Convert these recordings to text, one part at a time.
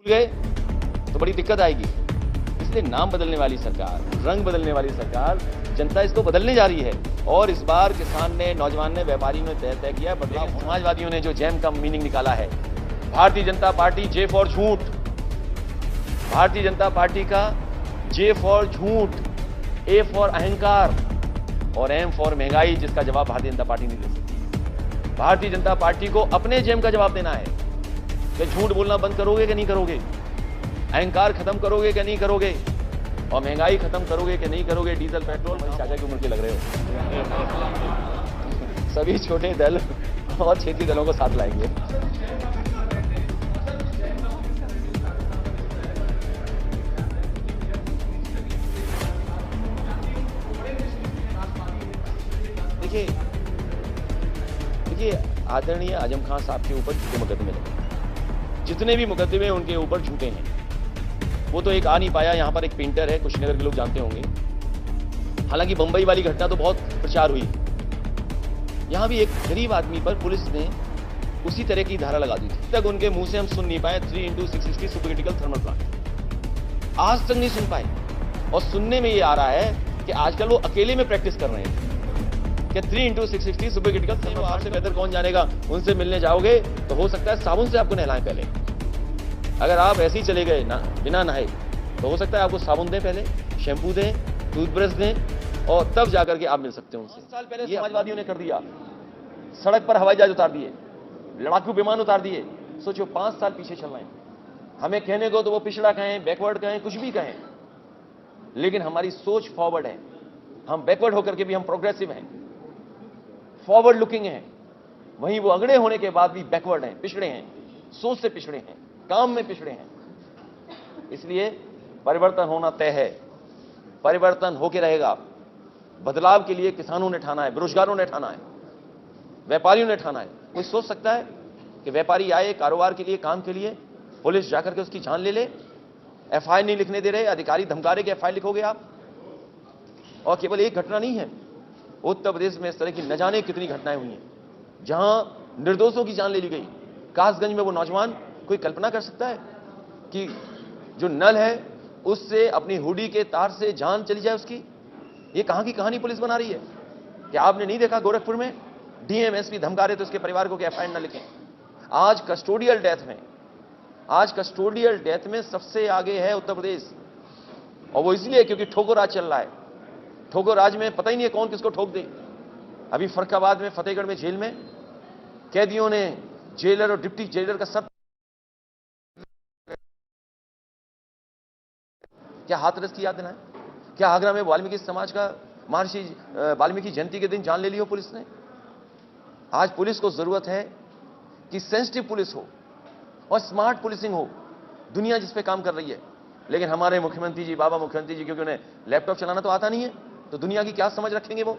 भूल गए तो बड़ी दिक्कत आएगी। इसलिए नाम बदलने वाली सरकार, रंग बदलने वाली सरकार, जनता इसको बदलने जा रही है। और इस बार किसान ने, नौजवान ने, व्यापारी ने तय किया बदलाव। समाजवादियों ने जो जैम का मीनिंग निकाला है, Bharatiya Janata party J for झूठ, भारतीय जनता पार्टी का जे फॉर झूठ, ए फॉर अहंकार और एम फॉर महंगाई, जिसका जवाब भारतीय जनता पार्टी नहीं दे सकती। भारतीय जनता पार्टी को अपने जेम का जवाब देना है कि झूठ बोलना बंद करोगे कि नहीं करोगे, अहंकार खत्म करोगे कि नहीं करोगे, और महंगाई खत्म करोगे कि नहीं करोगे। डीजल पेट्रोल चाचा की उम्र के लग रहे हो। सभी छोटे दल और क्षेत्रीय दलों को साथ लाएंगे। देखिए आदरणीय आजम खान साहब के ऊपर झूठे मुकदमे लगे, जितने भी मुकदमे उनके ऊपर झूठे हैं। वो तो एक आ नहीं पाया। यहां पर एक पेंटर है, कुशीनगर के लोग जानते होंगे। हालांकि बंबई वाली घटना तो बहुत प्रचार हुई। यहां भी एक गरीब आदमी पर पुलिस ने उसी तरह की धारा लगा दी थी। तक उनके मुंह से हम सुन नहीं पाए 3x660 सुपरक्रिटिकल थर्मल प्लांट, आज तक नहीं सुन पाए। और सुनने में ये आ रहा है कि आजकल वो अकेले में प्रैक्टिस कर रहे हैं कि 3x660 सुपरक्रिटिकल थर्मल प्लांट। आपसे बेहतर कौन जानेगा। उनसे मिलने जाओगे तो हो सकता है साबुन से आपको नहलाएं पहले। अगर आप ऐसे ही चले गए ना, बिना नहाए, तो हो सकता है आपको साबुन दें पहले, शैम्पू दें, टूथब्रश दें, और तब जाकर के आप मिल सकते हो उनसे। 5 साल पहले समाजवादियों ने कर दिया, सड़क पर हवाई जहाज उतार दिए, लड़ाकू विमान उतार दिए। सोचो 5 साल पीछे चल रहे हैं। हमें कहने को तो वो पिछड़ा कहें, बैकवर्ड कहें, कुछ भी कहें, लेकिन हमारी सोच फॉरवर्ड है। हम बैकवर्ड होकर के भी हम प्रोग्रेसिव हैं, फॉरवर्ड लुकिंग हैं। वहीं वो अगड़े होने के बाद भी बैकवर्ड हैं, पिछड़े हैं, सोच से पिछड़े हैं, काम में पिछड़े हैं। इसलिए परिवर्तन होना तय है, परिवर्तन होके रहेगा। बदलाव के लिए किसानों ने ठाना है, बेरोजगारों ने ठाना है, व्यापारियों ने ठाना है। कोई सोच सकता है कि व्यापारी आए कारोबार के लिए, काम के लिए, पुलिस जाकर के उसकी जान ले ले? एफआईआर नहीं लिखने दे रहे, अधिकारी धमका रहे कि एफआईआर लिखोगे आप। और केवल एक घटना नहीं है, उत्तर प्रदेश में इस तरह की न जाने कितनी घटनाएं हुई हैं जहां निर्दोषों की जान ले ली गई। कासगंज में वो नौजवान, कोई कल्पना कर सकता है कि जो नल है उससे, अपनी हुडी के तार से जान चली जाए उसकी? ये कहां की कहानी पुलिस बना रही है? क्या आपने नहीं देखा गोरखपुर में डीएम एसपी धमका रहे थे उसके परिवार को कि एफआईआर न लिखें? आज कस्टोडियल डेथ में सबसे आगे है उत्तर प्रदेश। और वो इसलिए क्योंकि ठोको राज चल रहा है। ठोको राज में पता ही नहीं है कौन किसको ठोक दे। अभी फर्रुखाबाद में, फतेहगढ़ में जेल में कैदियों ने जेलर और डिप्टी जेलर का सब क्या हाथरस की याद दिलाएं? क्या आगरा में वाल्मीकि समाज का, महर्षि वाल्मीकि जयंती के दिन जान ले ली हो पुलिस ने? आज पुलिस को जरूरत है कि सेंसिटिव पुलिस हो और स्मार्ट पुलिसिंग हो। दुनिया जिस पे काम कर रही है, लेकिन हमारे मुख्यमंत्री जी, बाबा मुख्यमंत्री जी, क्योंकि उन्हें लैपटॉप चलाना तो आता नहीं है, तो दुनिया की क्या समझ रखेंगे वो?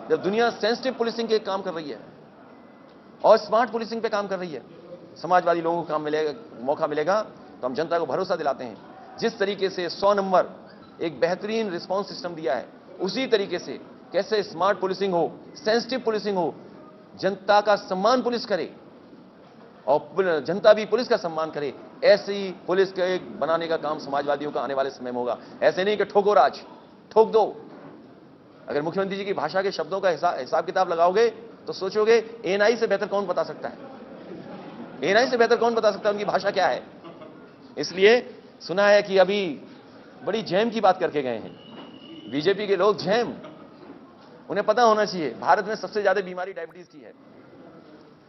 जब दुनिया सेंसिटिव पुलिसिंग के काम कर रही है और स्मार्ट पुलिसिंग पे काम कर रही है, समाजवादी लोगों को काम मिलेगा, मौका मिलेगा, तो हम जनता को भरोसा दिलाते हैं। जिस तरीके से 100 नंबर एक बेहतरीन रिस्पांस सिस्टम दिया है, उसी तरीके से कैसे स्मार्ट पुलिसिंग हो, सेंसिटिव पुलिसिंग हो, जनता का सम्मान पुलिस करे और जनता भी पुलिस का सम्मान करे, ऐसी पुलिस के बनाने का काम समाजवादियों का आने वाले समय में होगा। ऐसे नहीं कि ठोको राज, ठोक दो। अगर मुख्यमंत्री जी की भाषा के शब्दों का हिसाब किताब लगाओगे तो सोचोगे एएनआई से बेहतर कौन बता सकता है, एएनआई से बेहतर कौन बता सकता है उनकी भाषा क्या है। इसलिए सुना है कि अभी बड़ी जैम की बात करके गए हैं बीजेपी के लोग। जैम, उन्हें पता होना चाहिए भारत में सबसे ज्यादा बीमारी डायबिटीज की है।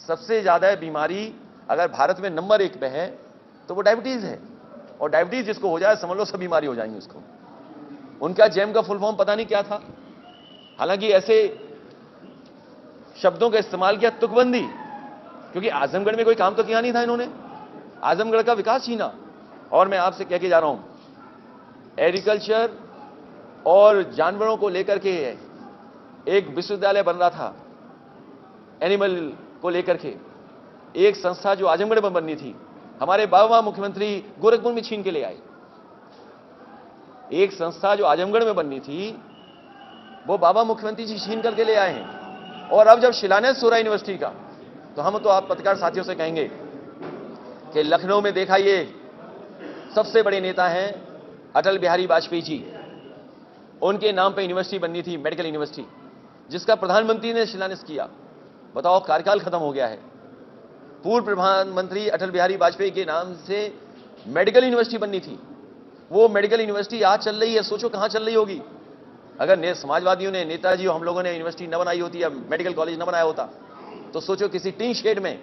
सबसे ज्यादा बीमारी अगर भारत में नंबर 1 पे है तो वो डायबिटीज है। और डायबिटीज जिसको हो जाए, समझ लो सब बीमारी हो जाएंगी उसको। उनका जैम का फुल फॉर्म पता नहीं क्या था। हालांकि ऐसे शब्दों का इस्तेमाल किया, तुकबंदी, क्योंकि आजमगढ़ में कोई काम तो किया नहीं था इन्होंने, आजमगढ़ का विकास छीना। और मैं आपसे कह के जा रहा हूं, एग्रीकल्चर और जानवरों को लेकर के एक विश्वविद्यालय बन रहा था, एनिमल को लेकर के एक संस्था जो आजमगढ़ में बननी थी, हमारे बाबा मुख्यमंत्री गोरखपुर में छीन के ले आए। एक संस्था जो आजमगढ़ में बननी थी, वो बाबा मुख्यमंत्री जी छीन करके ले आए हैं। और अब जब शिलान्यास हो रहा है यूनिवर्सिटी का, तो हम तो आप पत्रकार साथियों से कहेंगे कि लखनऊ में देखा ये सबसे बड़े नेता हैं अटल बिहारी वाजपेयी जी। उनके नाम पे यूनिवर्सिटी बननी थी, मेडिकल यूनिवर्सिटी, जिसका प्रधानमंत्री ने शिलान्यास किया। बताओ, कार्यकाल खत्म हो गया है। पूर्व प्रधानमंत्री अटल बिहारी वाजपेयी के नाम से मेडिकल यूनिवर्सिटी बननी थी। वो मेडिकल यूनिवर्सिटी आज चल रही है, सोचो कहां चल रही होगी। अगर समाजवादियों ने, नेताजी हम लोगों ने यूनिवर्सिटी न बनाई होती या मेडिकल कॉलेज न बनाया होता, तो सोचो किसी टीन शेड में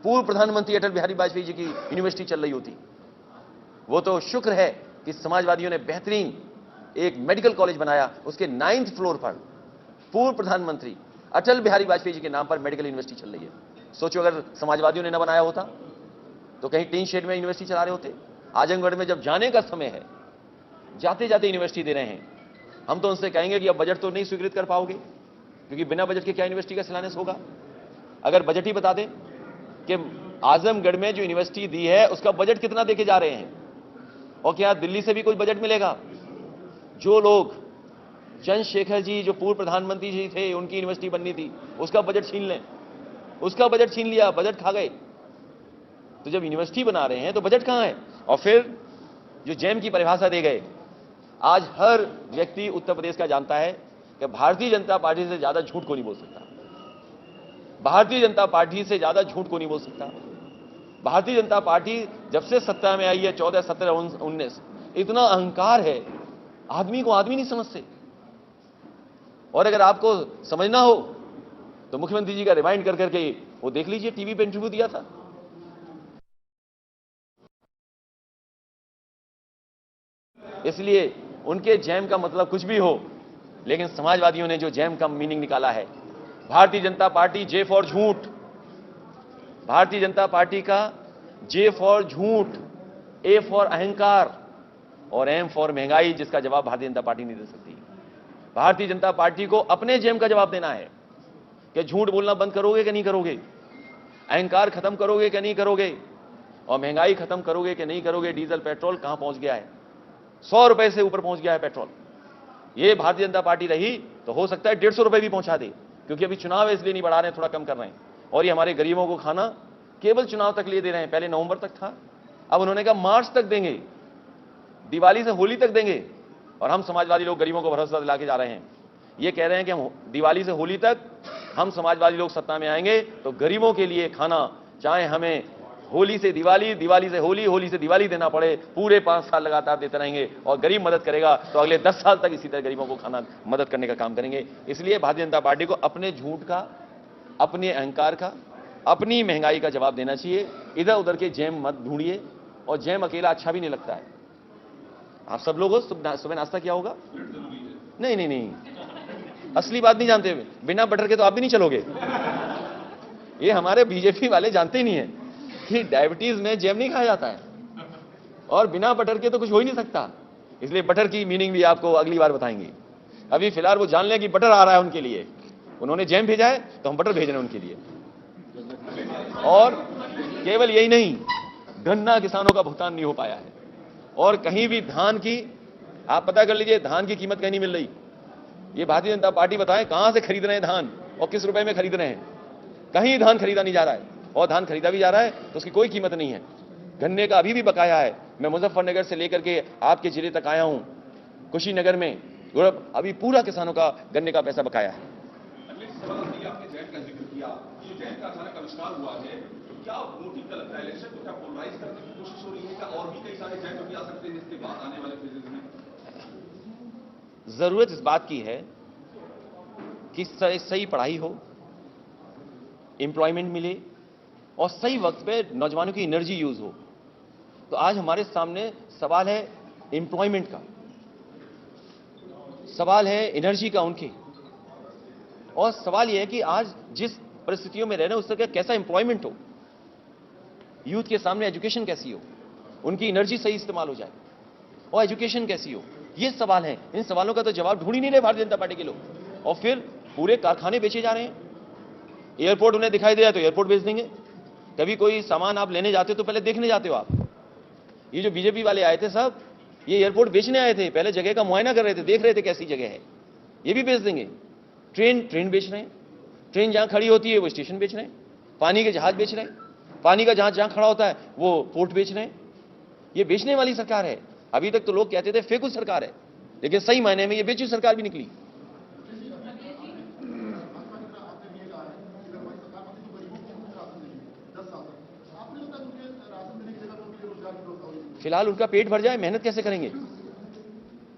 पूर्व प्रधानमंत्री अटल बिहारी वाजपेयी जी की यूनिवर्सिटी चल रही होती। वो तो शुक्र है कि समाजवादियों ने बेहतरीन एक मेडिकल कॉलेज बनाया, उसके 9th फ्लोर पर पूर्व प्रधानमंत्री अटल बिहारी वाजपेयी जी के नाम पर मेडिकल यूनिवर्सिटी चल रही है। सोचो अगर समाजवादियों ने न बनाया होता तो कहीं टीन शेड में यूनिवर्सिटी चला रहे होते। आजमगढ़ में जब जाने का समय है, जाते जाते यूनिवर्सिटी दे रहे हैं। हम तो उनसे कहेंगे कि अब बजट तो नहीं स्वीकृत कर पाओगे, क्योंकि बिना बजट के क्या यूनिवर्सिटी का शिलान्यास होगा। अगर बजट ही बता दें कि आजमगढ़ में जो यूनिवर्सिटी दी है उसका बजट कितना देके जा रहे हैं, और क्या दिल्ली से भी कोई बजट मिलेगा। जो लोग, चंद्रशेखर जी जो पूर्व प्रधानमंत्री जी थे, उनकी यूनिवर्सिटी बननी थी, उसका बजट छीन लें, उसका बजट छीन लिया, बजट खा गए। तो जब यूनिवर्सिटी बना रहे हैं तो बजट कहां है। और फिर जो जैम की परिभाषा दे गए, आज हर व्यक्ति उत्तर प्रदेश का जानता है कि भारतीय जनता पार्टी से ज्यादा झूठ को नहीं बोल सकता। भारतीय जनता पार्टी से ज्यादा झूठ को नहीं बोल सकता। भारतीय जनता पार्टी जब से सत्ता में आई है, 14, 17, 19, इतना अहंकार है, आदमी को आदमी नहीं समझते। और अगर आपको समझना हो तो मुख्यमंत्री जी का रिमाइंड कर करके वो देख लीजिए, टीवी पे इंटरव्यू दिया था। इसलिए उनके जैम का मतलब कुछ भी हो, लेकिन समाजवादियों ने जो जैम का मीनिंग निकाला है, Bharatiya Janata party J for झूठ, भारतीय जनता पार्टी का जे फॉर झूठ, ए फॉर अहंकार और एम फॉर महंगाई, जिसका जवाब भारतीय जनता पार्टी नहीं दे सकती। भारतीय जनता पार्टी को अपने जेम का जवाब देना है कि झूठ बोलना बंद करोगे कि नहीं करोगे, अहंकार खत्म करोगे कि नहीं करोगे, और महंगाई खत्म करोगे कि नहीं करोगे। डीजल पेट्रोल कहां पहुंच गया है, 100 रुपए से ऊपर पहुंच गया है पेट्रोल। ये भारतीय जनता पार्टी रही तो हो सकता है 150 रुपए भी पहुंचा दे, क्योंकि अभी चुनाव है इसलिए नहीं बढ़ा रहे हैं, थोड़ा कम कर रहे हैं। और ये हमारे गरीबों को खाना केवल चुनाव तक लिए दे रहे हैं। पहले नवंबर तक था, अब उन्होंने कहा मार्च तक देंगे, दिवाली से होली तक देंगे। और हम समाजवादी लोग गरीबों को भरोसा दिला के जा रहे हैं। ये कह रहे हैं कि हम दिवाली से होली तक हम समाजवादी लोग सत्ता में आएंगे तो गरीबों के लिए खाना, चाहे हमें होली से दिवाली, दिवाली से होली, होली से दिवाली देना पड़े, पूरे 5 साल लगातार देते रहेंगे। और गरीब मदद करेगा तो अगले 10 साल तक इसी तरह गरीबों को खाना मदद करने का काम करेंगे। इसलिए भारतीय जनता पार्टी को अपने झूठ का, अपने अहंकार का, अपनी महंगाई का जवाब देना चाहिए। इधर उधर के जैम मत ढूंढिए, और जैम अकेला अच्छा भी नहीं लगता है। आप सब लोगों सुबह नाश्ता किया होगा? नहीं नहीं नहीं, असली बात नहीं जानते। बिना बटर के तो आप भी नहीं चलोगे। ये हमारे बीजेपी वाले जानते ही नहीं है कि डायबिटीज में जैम नहीं खाया जाता है, और बिना बटर के तो कुछ हो ही नहीं सकता। इसलिए बटर की मीनिंग भी आपको अगली बार बताएंगे। अभी फिलहाल वो जान लें कि बटर आ रहा है उनके लिए, उन्होंने जैम भेजा है तो हम बटर भेज रहे हैं उनके लिए। और केवल यही नहीं, गन्ना किसानों का भुगतान नहीं हो पाया है। और कहीं भी धान की, आप पता कर लीजिए, धान की कीमत कहीं नहीं मिल रही। ये भारतीय जनता पार्टी बताए कहां से खरीद रहे हैं धान और किस रुपए में खरीद रहे हैं। कहीं धान खरीदा नहीं जा रहा है, और धान खरीदा भी जा रहा है तो उसकी कोई कीमत नहीं है। गन्ने का अभी भी बकाया है। मैं मुजफ्फरनगर से लेकर के आपके जिले तक आया हूं, कुशीनगर में अभी पूरा किसानों का गन्ने का पैसा बकाया है। क्या वोटिंग का लगता है, इलेक्शन को क्या पोलराइज करने की कोशिश हो रही है, क्या और भी कई सारे जैम भी आ सकते हैं इसके बाद आने वाले फेजेस में? जरूरत इस बात की है कि सही पढ़ाई हो, एम्प्लॉयमेंट मिले, और सही वक्त पे नौजवानों की एनर्जी यूज हो। तो आज हमारे सामने सवाल है एम्प्लॉयमेंट का, सवाल है एनर्जी का उनके, और सवाल यह है कि आज जिस परिस्थितियों में रह रहे हैं उससे कैसा एम्प्लॉयमेंट हो, यूथ के सामने एजुकेशन कैसी हो, उनकी एनर्जी सही इस्तेमाल हो जाए, और एजुकेशन कैसी हो। ये सवाल है। इन सवालों का तो जवाब ढूंढ ही नहीं रहे भारतीय जनता पार्टी के लोग। और फिर पूरे कारखाने बेचे जा रहे हैं। एयरपोर्ट उन्हें दिखाई दिया तो एयरपोर्ट बेच देंगे। कभी कोई सामान आप लेने जाते हो तो पहले देखने जाते हो आप। ये जो बीजेपी वाले आए थे सब, ये एयरपोर्ट बेचने आए थे, पहले जगह का मुआयना कर रहे थे, देख रहे थे कैसी जगह है। ये भी बेच देंगे। ट्रेन बेच रहे हैं। ट्रेन जहां खड़ी होती है वो स्टेशन बेच रहे हैं। पानी के जहाज बेच रहे हैं। पानी का जहाज जहां खड़ा होता है वो पोर्ट बेच रहे हैं। ये बेचने वाली सरकार है। अभी तक तो लोग कहते थे फेकू सरकार है, लेकिन सही मायने में ये बेचू सरकार भी निकली। फिलहाल उनका पेट भर जाए, मेहनत कैसे करेंगे?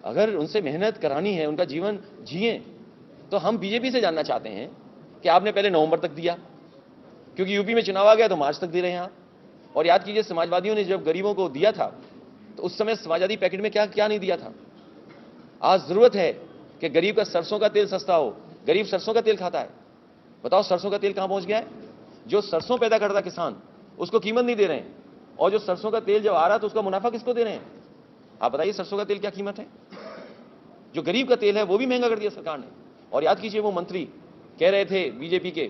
अगर उनसे मेहनत करानी है, उनका जीवन जिए, तो हम बीजेपी से जानना चाहते हैं कि आपने पहले नवंबर तक दिया, क्योंकि यूपी में चुनाव आ गया तो मार्च तक दे रहे हैं आप। और याद कीजिए, समाजवादियों ने जब गरीबों को दिया था तो उस समय समाजवादी पैकेट में क्या क्या नहीं दिया था। आज जरूरत है कि गरीब का सरसों का तेल सस्ता हो। गरीब सरसों का तेल खाता है, बताओ सरसों का तेल कहां पहुंच गया है? जो सरसों पैदा करता किसान, उसको कीमत नहीं दे रहे हैं, और जो सरसों का तेल जब आ रहा है तो उसका मुनाफा किसको दे रहे हैं? आप बताइए, सरसों का तेल क्या कीमत है? जो गरीब का तेल है वो भी महंगा कर दिया सरकार ने। और याद कीजिए, वो मंत्री कह रहे थे बीजेपी के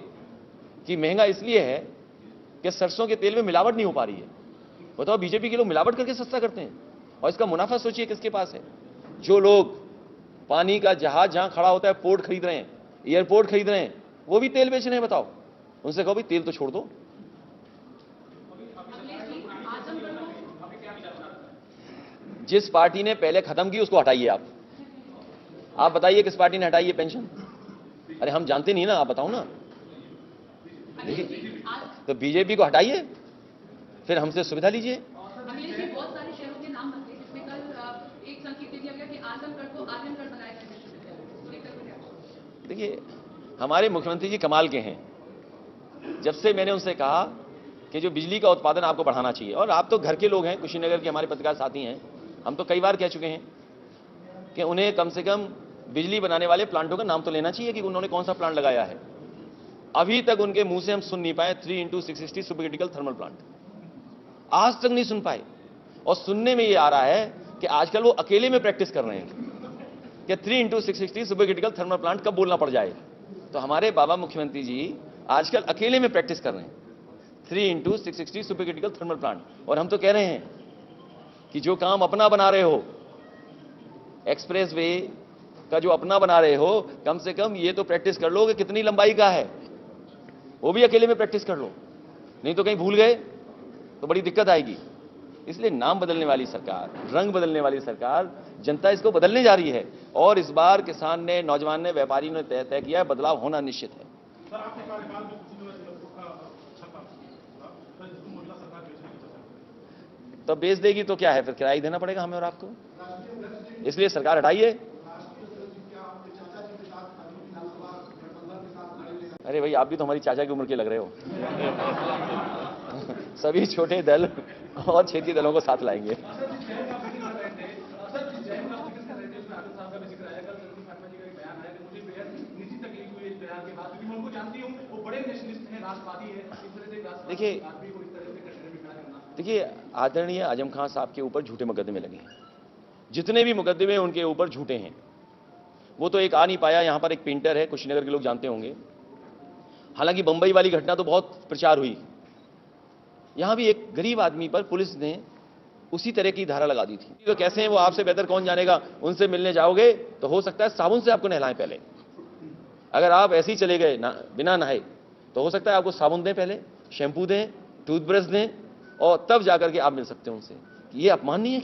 कि महंगा इसलिए है कि सरसों के तेल में मिलावट नहीं हो पा रही है। बताओ, बीजेपी के लोग मिलावट करके सस्ता करते हैं, और इसका मुनाफा सोचिए किसके पास है? जो लोग पानी का जहाज जहां खड़ा होता है, पोर्ट खरीद रहे हैं, एयरपोर्ट खरीद रहे हैं, वो भी तेल बेच रहे हैं। बताओ, उनसे कहो भाई तेल तो छोड़ दो। जिस पार्टी ने पहले खत्म की उसको हटाइए। आप बताइए किस पार्टी ने हटाई है पेंशन? अरे हम जानते नहीं ना, आप बताओ ना। देखिए, तो बीजेपी को हटाइए, फिर हमसे सुविधा लीजिए। अखिलेश जी, बहुत सारे शहरों के नाम बदले, जिसमें कल एक संकेत दे दिया गया कि आजमगढ़ को आर्यनगढ़ बनाया जाए। देखिए, हमारे मुख्यमंत्री जी कमाल के हैं। जब से मैंने उनसे कहा कि जो बिजली का उत्पादन आपको बढ़ाना चाहिए, और आप तो घर के लोग हैं, कुशीनगर के हमारे पत्रकार साथी हैं, हम तो कई बार कह चुके हैं कि उन्हें कम से कम बिजली बनाने वाले प्लांटों का नाम तो लेना चाहिए कि उन्होंने कौन सा प्लांट लगाया है। अभी तक उनके मुंह से हम सुन नहीं पाए 3x660 super critical thermal plant, आज तक नहीं सुन पाए। और सुनने में ये आ रहा है कि आजकल वो अकेले में प्रैक्टिस कर रहे हैं कि 3x660 super critical thermal plant कब बोलना पड़ जाए। तो हमारे बाबा मुख्यमंत्री जी आजकल अकेले में प्रैक्टिस कर रहे हैं 3x660 super critical thermal plant. और हम तो कह रहे हैं कि जो काम अपना बना रहे हो, एक्सप्रेस वे का जो अपना बना रहे हो, कम से कम ये तो प्रैक्टिस कर लो कि कितनी लंबाई का है, वो भी अकेले में प्रैक्टिस कर लो, नहीं तो कहीं भूल गए तो बड़ी दिक्कत आएगी। इसलिए नाम बदलने वाली सरकार, रंग बदलने वाली सरकार, जनता इसको बदलने जा रही है। और इस बार किसान ने, नौजवान ने, व्यापारी ने तय किया है, बदलाव होना निश्चित है। तो बेच देगी तो क्या है, फिर किराया देना पड़ेगा हमें और आपको। इसलिए सरकार हटाइए। अरे भाई, आप भी तो हमारी चाचा की उम्र के लग रहे हो। सभी छोटे दल और क्षेत्रीय दलों को साथ लाएंगे। देखिए, आदरणीय आजम खान साहब के ऊपर झूठे मुकदमे लगे हैं। जितने भी मुकदमे उनके ऊपर झूठे हैं, वो तो एक आ नहीं पाया। यहां पर एक पेंटर है, कुशीनगर के लोग जानते होंगे। हालांकि बंबई वाली घटना तो बहुत प्रचार हुई, यहां भी एक गरीब आदमी पर पुलिस ने उसी तरह की धारा लगा दी थी। तो कैसे हैं वो आपसे बेहतर कौन जानेगा। उनसे मिलने जाओगे तो हो सकता है साबुन से आपको नहलाएं पहले। अगर आप ऐसे ही चले गए बिना नहाए, तो हो सकता है आपको साबुन दें, पहले शैम्पू दें, टूथब्रश दें, और तब जाकर के आप मिल सकते हैं उनसे। ये अपमान नहीं है क्या?